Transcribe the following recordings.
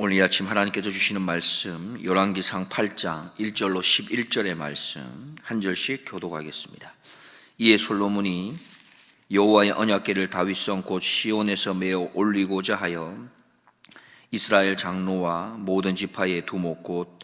오늘 이 아침 하나님께서 주시는 말씀 열왕기상 8장 1절로 11절의 말씀 한 절씩 교독하겠습니다. 이에 솔로몬이 여호와의 언약궤를 다윗성 곧 시온에서 메어 올리고자 하여 이스라엘 장로와 모든 지파의 두목 곧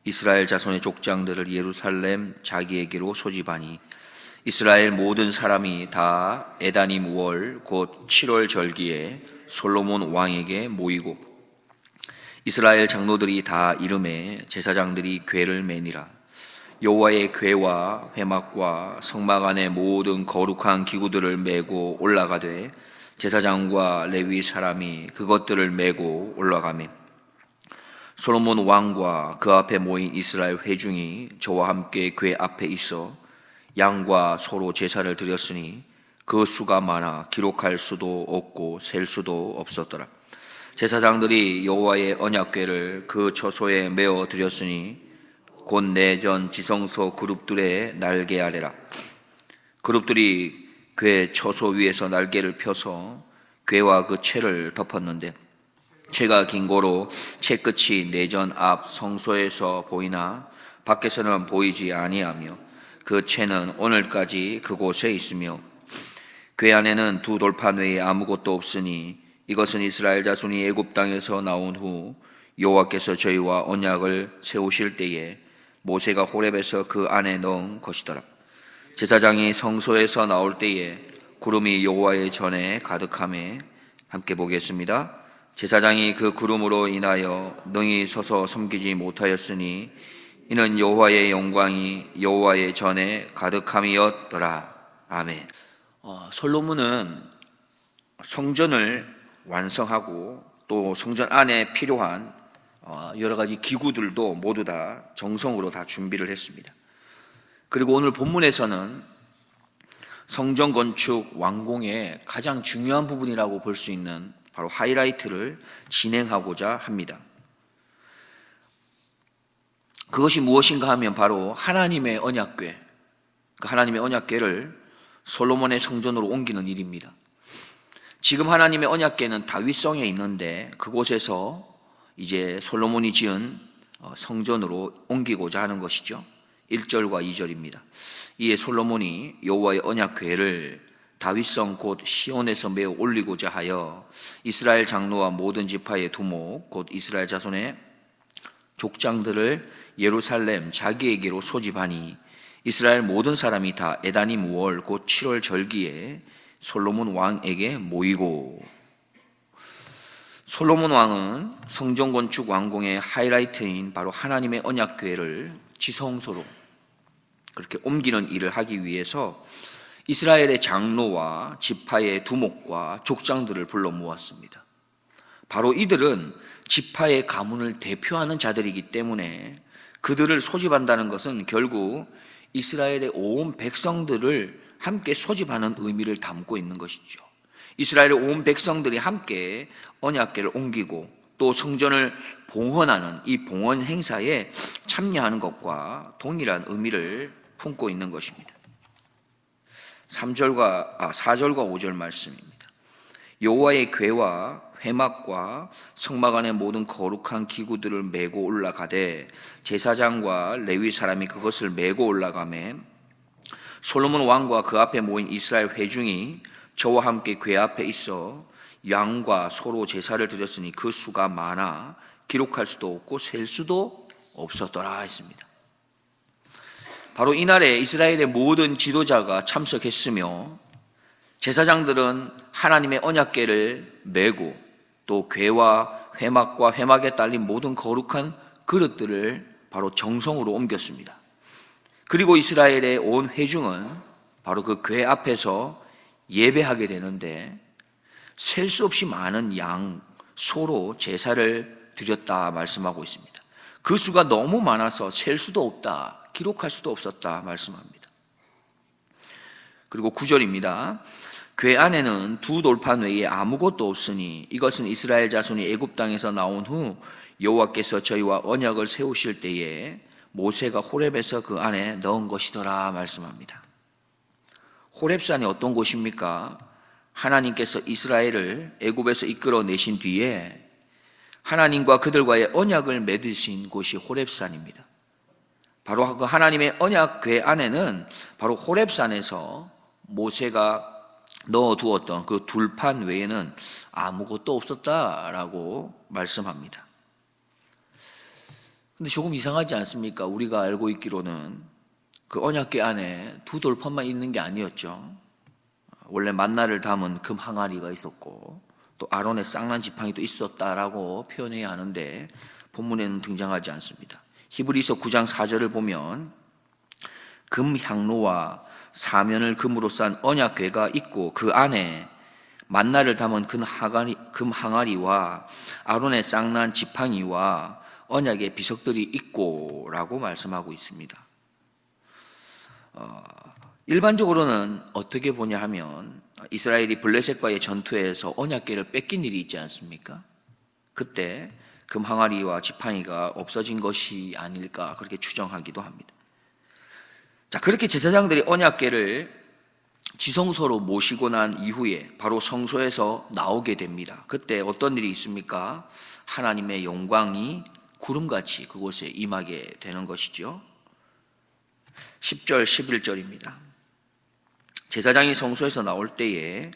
이스라엘 자손의 족장들을 예루살렘 자기에게로 소집하니 이스라엘 모든 사람이 다 에다님 월 곧 7월 절기에 솔로몬 왕에게 모이고 이스라엘 장로들이 다 이름에 제사장들이 궤를 매니라. 여호와의 궤와 회막과 성막 안에 모든 거룩한 기구들을 메고 올라가되 제사장과 레위 사람이 그것들을 메고 올라가매 솔로몬 왕과 그 앞에 모인 이스라엘 회중이 저와 함께 궤 앞에 있어 양과 소로 제사를 드렸으니 그 수가 많아 기록할 수도 없고 셀 수도 없었더라. 제사장들이 여호와의 언약궤를 그 처소에 메어 드렸으니 곧 내전 지성소 그룹들의 날개 아래라. 그룹들이 궤 처소 위에서 날개를 펴서 궤와 그 채를 덮었는데 채가 긴 고로 채 끝이 내전 앞 성소에서 보이나 밖에서는 보이지 아니하며 그 채는 오늘까지 그곳에 있으며 궤 안에는 두 돌판 외에 아무것도 없으니 이것은 이스라엘 자손이 애굽 땅에서 나온 후 여호와께서 저희와 언약을 세우실 때에 모세가 호렙에서 그 안에 넣은 것이더라. 제사장이 성소에서 나올 때에 구름이 여호와의 전에 가득하매 함께 보겠습니다. 제사장이 그 구름으로 인하여 능히 서서 섬기지 못하였으니 이는 여호와의 영광이 여호와의 전에 가득함이었더라. 아멘. 솔로몬은 성전을 완성하고 또 성전 안에 필요한 여러 가지 기구들도 모두 다 정성으로 다 준비를 했습니다. 그리고 오늘 본문에서는 성전 건축 완공의 가장 중요한 부분이라고 볼 수 있는 바로 하이라이트를 진행하고자 합니다. 그것이 무엇인가 하면 바로 하나님의 언약궤, 그 하나님의 언약궤를 솔로몬의 성전으로 옮기는 일입니다. 지금 하나님의 언약궤는 다윗성에 있는데 그곳에서 이제 솔로몬이 지은 성전으로 옮기고자 하는 것이죠. 1절과 2절입니다. 이에 솔로몬이 여호와의 언약궤를 다윗성 곧 시온에서 메어 올리고자 하여 이스라엘 장로와 모든 지파의 두목 곧 이스라엘 자손의 족장들을 예루살렘 자기에게로 소집하니 이스라엘 모든 사람이 다 에다님 월 곧 7월 절기에 솔로몬 왕에게 모이고. 솔로몬 왕은 성전 건축 완공의 하이라이트인 바로 하나님의 언약궤를 지성소로 그렇게 옮기는 일을 하기 위해서 이스라엘의 장로와 지파의 두목과 족장들을 불러 모았습니다. 바로 이들은 지파의 가문을 대표하는 자들이기 때문에 그들을 소집한다는 것은 결국 이스라엘의 온 백성들을 함께 소집하는 의미를 담고 있는 것이죠. 이스라엘의 온 백성들이 함께 언약궤를 옮기고 또 성전을 봉헌하는 이 봉헌 행사에 참여하는 것과 동일한 의미를 품고 있는 것입니다. 4절과 5절 말씀입니다. 여호와의 궤와 회막과 성막 안의 모든 거룩한 기구들을 메고 올라가되 제사장과 레위 사람이 그것을 메고 올라가매 솔로몬 왕과 그 앞에 모인 이스라엘 회중이 저와 함께 궤 앞에 있어 양과 소로 제사를 드렸으니 그 수가 많아 기록할 수도 없고 셀 수도 없었더라 했습니다. 바로 이날에 이스라엘의 모든 지도자가 참석했으며 제사장들은 하나님의 언약궤를 메고 또 궤와 회막과 회막에 딸린 모든 거룩한 그릇들을 바로 정성으로 옮겼습니다. 그리고 이스라엘의 온 회중은 바로 그 궤 앞에서 예배하게 되는데 셀 수 없이 많은 양, 소로 제사를 드렸다 말씀하고 있습니다. 그 수가 너무 많아서 셀 수도 없다, 기록할 수도 없었다 말씀합니다. 그리고 9절입니다. 궤 안에는 두 돌판 외에 아무것도 없으니 이것은 이스라엘 자손이 애굽 땅에서 나온 후 여호와께서 저희와 언약을 세우실 때에 모세가 호렙에서 그 안에 넣은 것이더라 말씀합니다. 호렙산이 어떤 곳입니까? 하나님께서 이스라엘을 애굽에서 이끌어내신 뒤에 하나님과 그들과의 언약을 맺으신 곳이 호렙산입니다. 바로 그 하나님의 언약궤 안에는 바로 호렙산에서 모세가 넣어두었던 그 둘판 외에는 아무것도 없었다라고 말씀합니다. 근데 조금 이상하지 않습니까? 우리가 알고 있기로는 그 언약궤 안에 두 돌판만 있는 게 아니었죠. 원래 만나를 담은 금 항아리가 있었고 또 아론의 쌍난 지팡이도 있었다라고 표현해야 하는데 본문에는 등장하지 않습니다. 히브리서 9장 4절을 보면 금 향로와 사면을 금으로 싼 언약궤가 있고 그 안에 만나를 담은 금 항아리와 아론의 쌍난 지팡이와 언약의 비석들이 있고 라고 말씀하고 있습니다. 일반적으로는 어떻게 보냐 하면 이스라엘이 블레셋과의 전투에서 언약궤를 뺏긴 일이 있지 않습니까? 그때 금 항아리와 지팡이가 없어진 것이 아닐까 그렇게 추정하기도 합니다. 자, 그렇게 제사장들이 언약궤를 지성소로 모시고 난 이후에 바로 성소에서 나오게 됩니다. 그때 어떤 일이 있습니까? 하나님의 영광이 구름같이 그곳에 임하게 되는 것이죠. 10절, 11절입니다. 제사장이 성소에서 나올 때에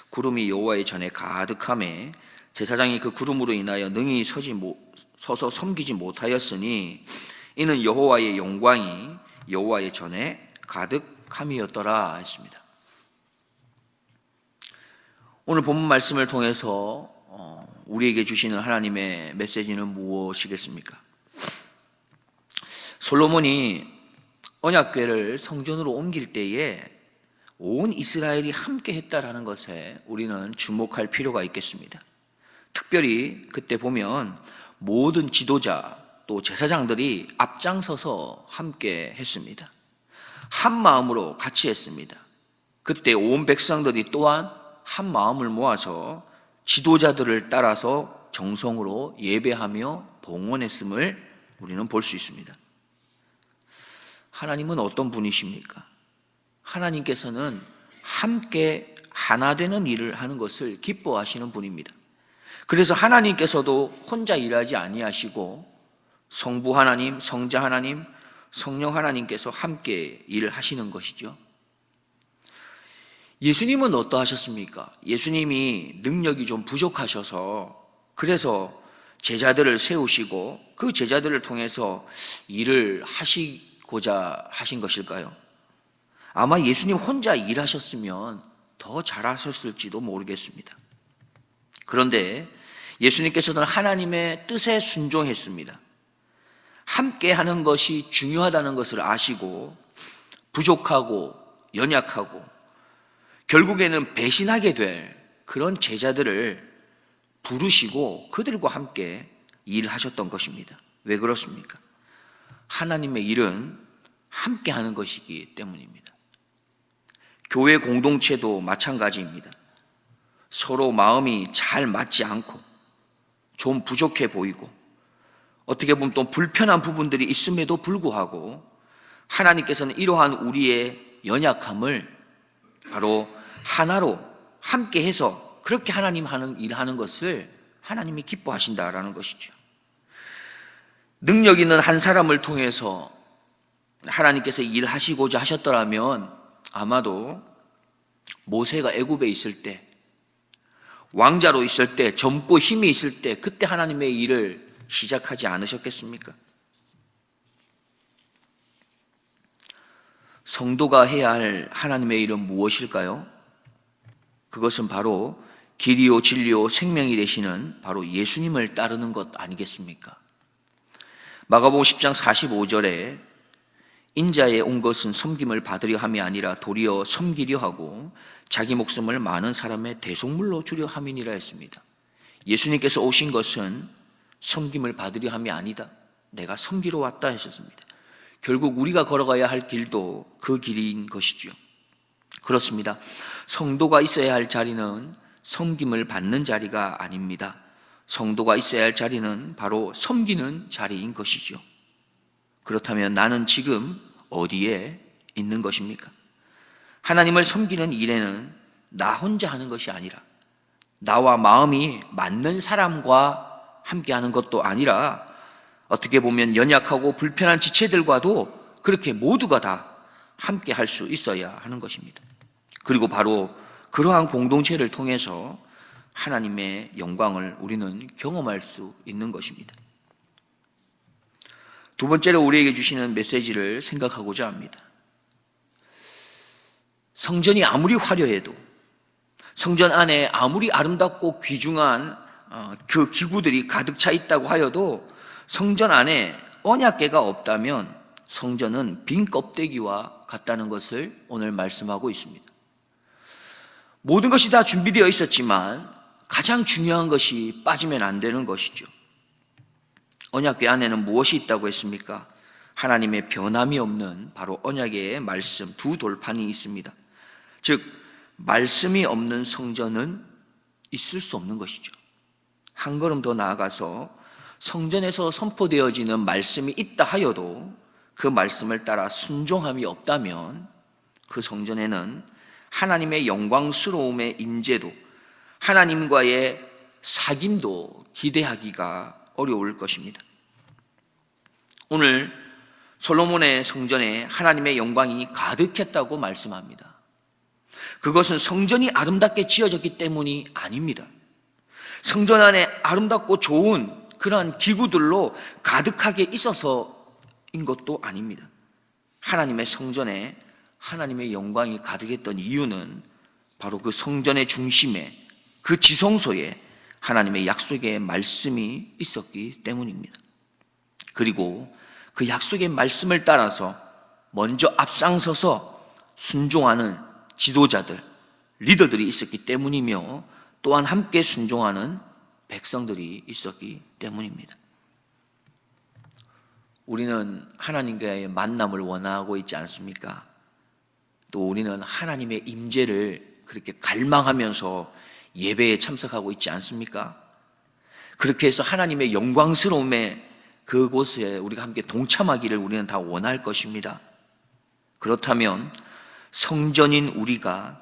구름이 여호와의 전에 가득하매 제사장이 그 구름으로 인하여 능히 서서 섬기지 못하였으니 이는 여호와의 영광이 여호와의 전에 가득함이었더라 했습니다. 오늘 본문 말씀을 통해서 우리에게 주시는 하나님의 메시지는 무엇이겠습니까? 솔로몬이 언약궤를 성전으로 옮길 때에 온 이스라엘이 함께 했다라는 것에 우리는 주목할 필요가 있겠습니다. 특별히 그때 보면 모든 지도자 또 제사장들이 앞장서서 함께 했습니다. 한 마음으로 같이 했습니다. 그때 온 백성들이 또한 한 마음을 모아서 지도자들을 따라서 정성으로 예배하며 봉헌했음을 우리는 볼 수 있습니다. 하나님은 어떤 분이십니까? 하나님께서는 함께 하나 되는 일을 하는 것을 기뻐하시는 분입니다. 그래서 하나님께서도 혼자 일하지 아니하시고 성부 하나님, 성자 하나님, 성령 하나님께서 함께 일을 하시는 것이죠. 예수님은 어떠하셨습니까? 예수님이 능력이 좀 부족하셔서 그래서 제자들을 세우시고 그 제자들을 통해서 일을 하시고자 하신 것일까요? 아마 예수님 혼자 일하셨으면 더 잘하셨을지도 모르겠습니다. 그런데 예수님께서는 하나님의 뜻에 순종했습니다. 함께 하는 것이 중요하다는 것을 아시고 부족하고 연약하고 결국에는 배신하게 될 그런 제자들을 부르시고 그들과 함께 일하셨던 것입니다. 왜 그렇습니까? 하나님의 일은 함께 하는 것이기 때문입니다. 교회 공동체도 마찬가지입니다. 서로 마음이 잘 맞지 않고 좀 부족해 보이고 어떻게 보면 또 불편한 부분들이 있음에도 불구하고 하나님께서는 이러한 우리의 연약함을 바로 하나로 함께 해서 그렇게 하나님 하는 일하는 것을 하나님이 기뻐하신다라는 것이죠. 능력 있는 한 사람을 통해서 하나님께서 일하시고자 하셨더라면 아마도 모세가 애굽에 있을 때 왕자로 있을 때 젊고 힘이 있을 때 그때 하나님의 일을 시작하지 않으셨겠습니까? 성도가 해야 할 하나님의 일은 무엇일까요? 그것은 바로 길이요 진리요 생명이 되시는 바로 예수님을 따르는 것 아니겠습니까? 마가복음 10장 45절에 인자에 온 것은 섬김을 받으려 함이 아니라 도리어 섬기려 하고 자기 목숨을 많은 사람의 대속물로 주려 함이니라 했습니다. 예수님께서 오신 것은 섬김을 받으려 함이 아니다. 내가 섬기러 왔다 하셨습니다. 결국 우리가 걸어가야 할 길도 그 길인 것이죠. 그렇습니다. 성도가 있어야 할 자리는 섬김을 받는 자리가 아닙니다. 성도가 있어야 할 자리는 바로 섬기는 자리인 것이죠. 그렇다면 나는 지금 어디에 있는 것입니까? 하나님을 섬기는 일에는 나 혼자 하는 것이 아니라 나와 마음이 맞는 사람과 함께하는 것도 아니라 어떻게 보면 연약하고 불편한 지체들과도 그렇게 모두가 다 함께할 수 있어야 하는 것입니다. 그리고 바로 그러한 공동체를 통해서 하나님의 영광을 우리는 경험할 수 있는 것입니다. 두 번째로 우리에게 주시는 메시지를 생각하고자 합니다. 성전이 아무리 화려해도, 성전 안에 아무리 아름답고 귀중한 그 기구들이 가득 차 있다고 하여도 성전 안에 언약궤가 없다면 성전은 빈 껍데기와 같다는 것을 오늘 말씀하고 있습니다. 모든 것이 다 준비되어 있었지만 가장 중요한 것이 빠지면 안 되는 것이죠. 언약궤 안에는 무엇이 있다고 했습니까? 하나님의 변함이 없는 바로 언약의 말씀 두 돌판이 있습니다. 즉 말씀이 없는 성전은 있을 수 없는 것이죠. 한 걸음 더 나아가서 성전에서 선포되어지는 말씀이 있다 하여도 그 말씀을 따라 순종함이 없다면 그 성전에는 하나님의 영광스러움의 임재도 하나님과의 사귐도 기대하기가 어려울 것입니다. 오늘 솔로몬의 성전에 하나님의 영광이 가득했다고 말씀합니다. 그것은 성전이 아름답게 지어졌기 때문이 아닙니다. 성전 안에 아름답고 좋은 그러한 기구들로 가득하게 있어서인 것도 아닙니다. 하나님의 성전에 하나님의 영광이 가득했던 이유는 바로 그 성전의 중심에, 그 지성소에 하나님의 약속의 말씀이 있었기 때문입니다. 그리고 그 약속의 말씀을 따라서 먼저 앞장서서 순종하는 지도자들, 리더들이 있었기 때문이며 또한 함께 순종하는 백성들이 있었기 때문입니다. 우리는 하나님과의 만남을 원하고 있지 않습니까? 또 우리는 하나님의 임재를 그렇게 갈망하면서 예배에 참석하고 있지 않습니까? 그렇게 해서 하나님의 영광스러움의 그곳에 우리가 함께 동참하기를 우리는 다 원할 것입니다. 그렇다면 성전인 우리가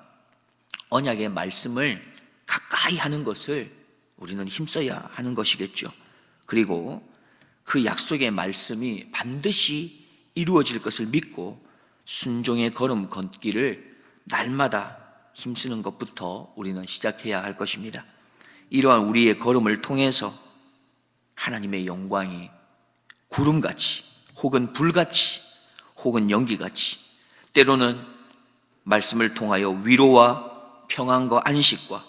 언약의 말씀을 가까이 하는 것을 우리는 힘써야 하는 것이겠죠. 그리고 그 약속의 말씀이 반드시 이루어질 것을 믿고 순종의 걸음 걷기를 날마다 힘쓰는 것부터 우리는 시작해야 할 것입니다. 이러한 우리의 걸음을 통해서 하나님의 영광이 구름같이 혹은 불같이 혹은 연기같이 때로는 말씀을 통하여 위로와 평안과 안식과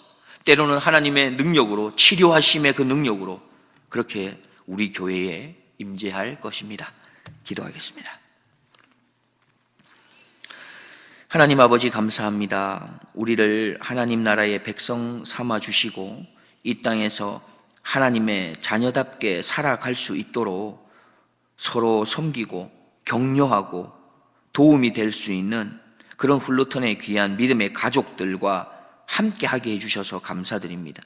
때로는 하나님의 능력으로 치료하심의 그 능력으로 그렇게 우리 교회에 임재할 것입니다. 기도하겠습니다. 하나님 아버지 감사합니다. 우리를 하나님 나라의 백성 삼아 주시고 이 땅에서 하나님의 자녀답게 살아갈 수 있도록 서로 섬기고 격려하고 도움이 될 수 있는 그런 훌루턴의 귀한 믿음의 가족들과 함께하게 해주셔서 감사드립니다.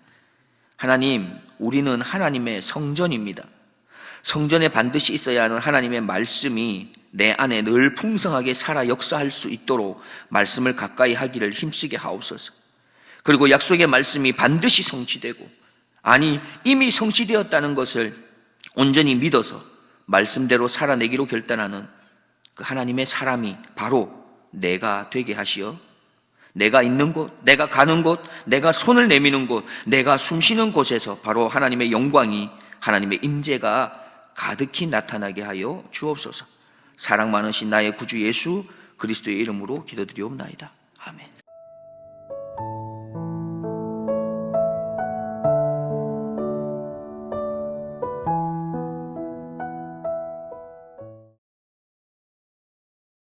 하나님, 우리는 하나님의 성전입니다. 성전에 반드시 있어야 하는 하나님의 말씀이 내 안에 늘 풍성하게 살아 역사할 수 있도록 말씀을 가까이 하기를 힘쓰게 하옵소서. 그리고 약속의 말씀이 반드시 성취되고, 아니 이미 성취되었다는 것을 온전히 믿어서 말씀대로 살아내기로 결단하는 그 하나님의 사람이 바로 내가 되게 하시어 내가 있는 곳, 내가 가는 곳, 내가 손을 내미는 곳, 내가 숨쉬는 곳에서 바로 하나님의 영광이, 하나님의 임재가 가득히 나타나게 하여 주옵소서. 사랑 많으신 나의 구주 예수 그리스도의 이름으로 기도드리옵나이다. 아멘.